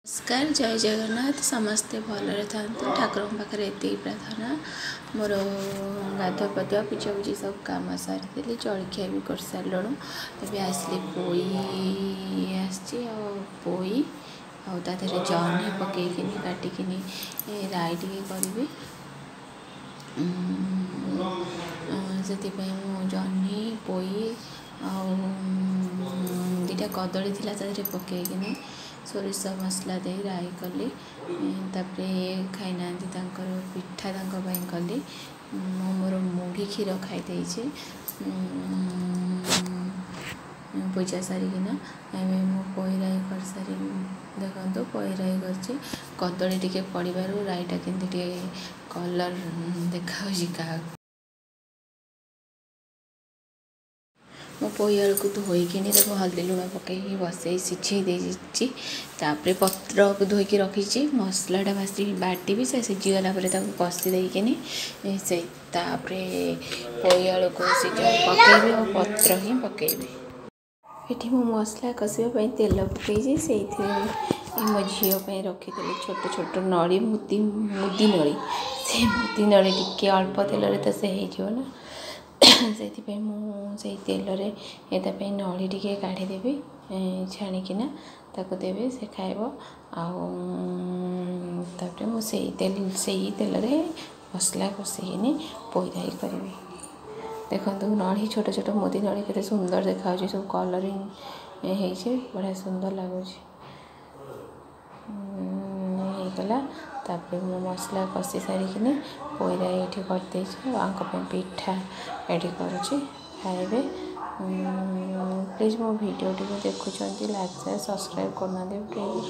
नमस्कार जय जगन्नाथ समस्ते भलरे था ठाकुर पाखे ये प्रार्थना मोर गाधुआ पाधुआ पूजा पूजी सब कम सारी जलखिया भी कर सारू तभी आसली पोई पोई आधे जह्नी पकईकिन काटिकिन राई टे करी से जह्नी पोई दुटा कदली थी पकईकिन सोरिष मसला दे राई कली तापरे खाईना पिठा कली मोर मुढ़ी क्षीर खाई पूजा सारिकिना मु पोईराई कर सारी देखो पोईराई कर कदली टिके पड़ू राईटा के कलर देखा क्या मो पोई आलू को धोईकिनी हल्दी लुण पकई बसई सिझे देपर पत्र को धोईकी रखी मसलाटा भासी बाटी से सिझीगला कषी देकिनी से पोई आलू को पकईबी और पत्र ही पकईबी ये मो मसला कषापी तेल पकई से मो झीपाई रखीदी छोट छोट नड़ी मुदी नड़ी से मुदी नड़ी टिके अल्प तेल तो से हो से तेल नड़ी टिके काढ़ीदेवी छाणिकिना ताको देवे से खाइब आउे मुझे तेल मसला कषेकिनी पोईराई करी देखो नड़ी छोट छोट मोदी नड़ी के सुंदर देखा सब कलरिंग बढ़िया सुंदर लगुच गला तापर मो मसला कषि सारिकिनी पोईरा ये करदे पिठा ये करुँचे खाइबे प्लीज मो वीडियो टी देखुं लाइक शेयर सब्सक्राइब करना प्लीज।